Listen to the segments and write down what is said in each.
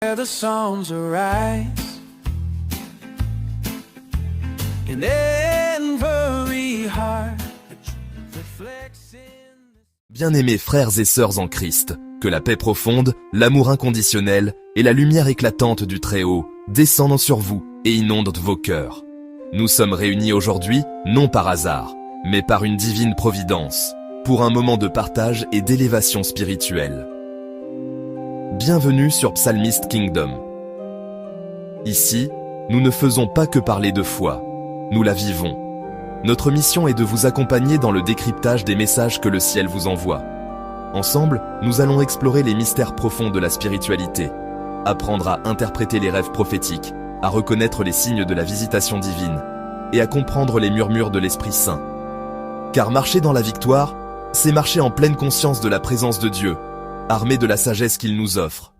The songs arise in every heart reflects in... Bien-aimés frères et sœurs en Christ, que la paix profonde, l'amour inconditionnel et la lumière éclatante du Très-Haut descendent sur vous et inondent vos cœurs. Nous sommes réunis aujourd'hui, non par hasard, mais par une divine providence, pour un moment de partage et d'élévation spirituelle. Bienvenue sur Psalmist Kingdom. Ici, nous ne faisons pas que parler de foi, nous la vivons. Notre mission est de vous accompagner dans le décryptage des messages que le ciel vous envoie. Ensemble, nous allons explorer les mystères profonds de la spiritualité, apprendre à interpréter les rêves prophétiques, à reconnaître les signes de la visitation divine et à comprendre les murmures de l'Esprit Saint. Car marcher dans la victoire, c'est marcher en pleine conscience de la présence de Dieu, armé de la sagesse qu'il nous offre.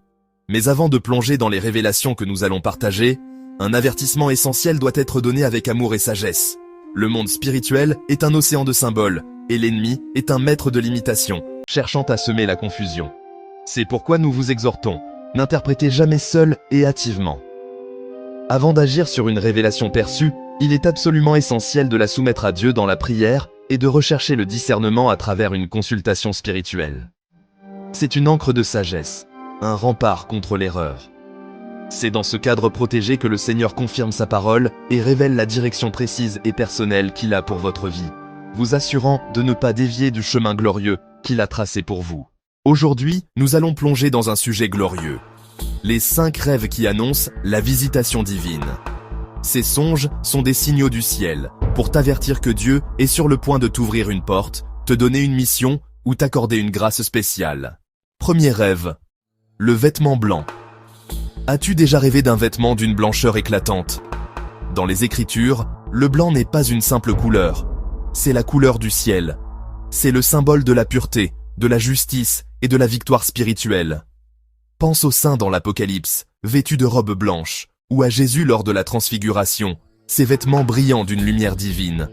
Mais avant de plonger dans les révélations que nous allons partager, un avertissement essentiel doit être donné avec amour et sagesse. Le monde spirituel est un océan de symboles, et l'ennemi est un maître de l'imitation, cherchant à semer la confusion. C'est pourquoi nous vous exhortons, n'interprétez jamais seul et hâtivement. Avant d'agir sur une révélation perçue, il est absolument essentiel de la soumettre à Dieu dans la prière et de rechercher le discernement à travers une consultation spirituelle. C'est une ancre de sagesse, un rempart contre l'erreur. C'est dans ce cadre protégé que le Seigneur confirme sa parole et révèle la direction précise et personnelle qu'il a pour votre vie, vous assurant de ne pas dévier du chemin glorieux qu'il a tracé pour vous. Aujourd'hui, nous allons plonger dans un sujet glorieux. Les 5 rêves qui annoncent la visitation divine. Ces songes sont des signaux du ciel, pour t'avertir que Dieu est sur le point de t'ouvrir une porte, te donner une mission ou t'accorder une grâce spéciale. Premier rêve. Le vêtement blanc. As-tu déjà rêvé d'un vêtement d'une blancheur éclatante? Dans les Écritures, le blanc n'est pas une simple couleur. C'est la couleur du ciel. C'est le symbole de la pureté, de la justice et de la victoire spirituelle. Pense aux saints dans l'Apocalypse, vêtus de robes blanches, ou à Jésus lors de la transfiguration, ses vêtements brillants d'une lumière divine.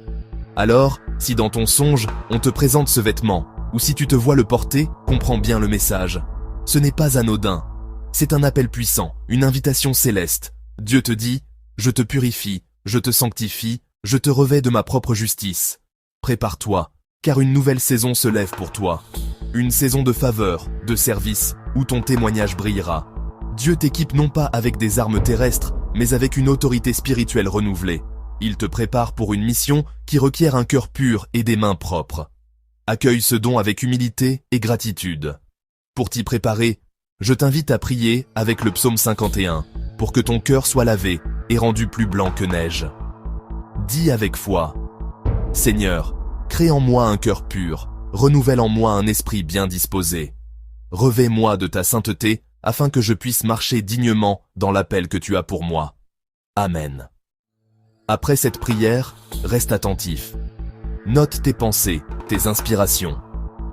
Alors, si dans ton songe, on te présente ce vêtement, ou si tu te vois le porter, comprends bien le message. Ce n'est pas anodin. C'est un appel puissant, une invitation céleste. Dieu te dit, je te purifie, je te sanctifie, je te revêts de ma propre justice. Prépare-toi, car une nouvelle saison se lève pour toi. Une saison de faveur, de service, où ton témoignage brillera. Dieu t'équipe non pas avec des armes terrestres, mais avec une autorité spirituelle renouvelée. Il te prépare pour une mission qui requiert un cœur pur et des mains propres. Accueille ce don avec humilité et gratitude. Pour t'y préparer, je t'invite à prier avec le psaume 51, pour que ton cœur soit lavé et rendu plus blanc que neige. Dis avec foi, « Seigneur, crée en moi un cœur pur, renouvelle en moi un esprit bien disposé. Revêt-moi de ta sainteté, afin que je puisse marcher dignement dans l'appel que tu as pour moi. Amen. » Après cette prière, reste attentif. Note tes pensées, tes inspirations.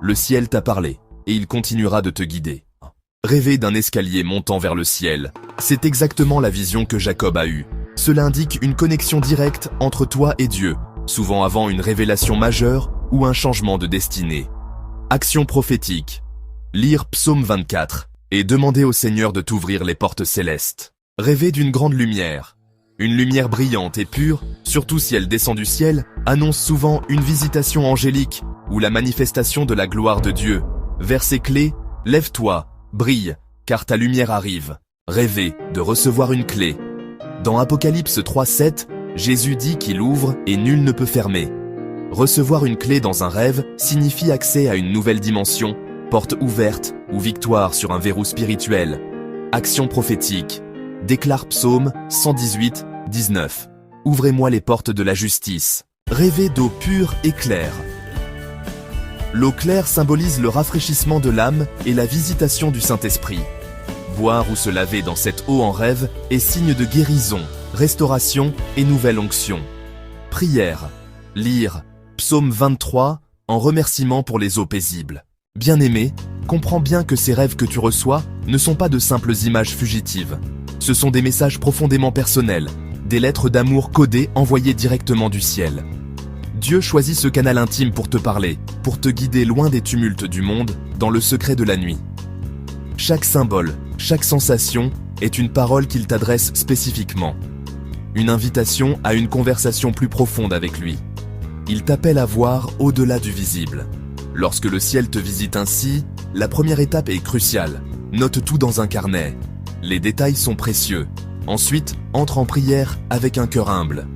Le ciel t'a parlé, et il continuera de te guider. Rêver d'un escalier montant vers le ciel, c'est exactement la vision que Jacob a eue. Cela indique une connexion directe entre toi et Dieu, souvent avant une révélation majeure ou un changement de destinée. Action prophétique. Lire Psaume 24 et demander au Seigneur de t'ouvrir les portes célestes. Rêver d'une grande lumière. Une lumière brillante et pure, surtout si elle descend du ciel, annonce souvent une visitation angélique ou la manifestation de la gloire de Dieu. Verset clé, lève-toi, brille, car ta lumière arrive. Rêver de recevoir une clé. Dans Apocalypse 3:7, Jésus dit qu'il ouvre et nul ne peut fermer. Recevoir une clé dans un rêve signifie accès à une nouvelle dimension, porte ouverte ou victoire sur un verrou spirituel. Action prophétique. Déclare Psaume 118:19. Ouvrez-moi les portes de la justice. Rêver d'eau pure et claire. L'eau claire symbolise le rafraîchissement de l'âme et la visitation du Saint-Esprit. Boire ou se laver dans cette eau en rêve est signe de guérison, restauration et nouvelle onction. Prière. Lire Psaume 23 en remerciement pour les eaux paisibles. Bien-aimé, comprends bien que ces rêves que tu reçois ne sont pas de simples images fugitives. Ce sont des messages profondément personnels, des lettres d'amour codées envoyées directement du ciel. Dieu choisit ce canal intime pour te parler, pour te guider loin des tumultes du monde, dans le secret de la nuit. Chaque symbole, chaque sensation est une parole qu'il t'adresse spécifiquement. Une invitation à une conversation plus profonde avec lui. Il t'appelle à voir au-delà du visible. Lorsque le ciel te visite ainsi, la première étape est cruciale. Note tout dans un carnet. Les détails sont précieux. Ensuite, entre en prière avec un cœur humble.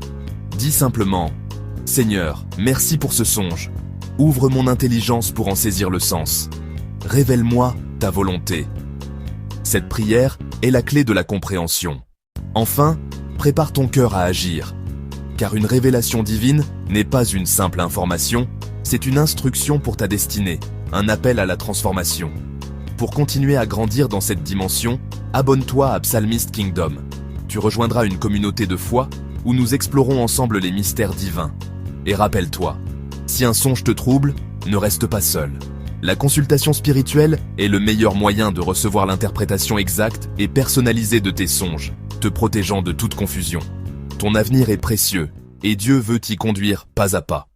Dis simplement « Seigneur, merci pour ce songe. Ouvre mon intelligence pour en saisir le sens. Révèle-moi ta volonté. » Cette prière est la clé de la compréhension. Enfin, prépare ton cœur à agir. Car une révélation divine n'est pas une simple information, c'est une instruction pour ta destinée, un appel à la transformation. Pour continuer à grandir dans cette dimension, abonne-toi à Psalmist Kingdom. Tu rejoindras une communauté de foi où nous explorons ensemble les mystères divins. Et rappelle-toi, si un songe te trouble, ne reste pas seul. La consultation spirituelle est le meilleur moyen de recevoir l'interprétation exacte et personnalisée de tes songes, te protégeant de toute confusion. Ton avenir est précieux et Dieu veut t'y conduire pas à pas.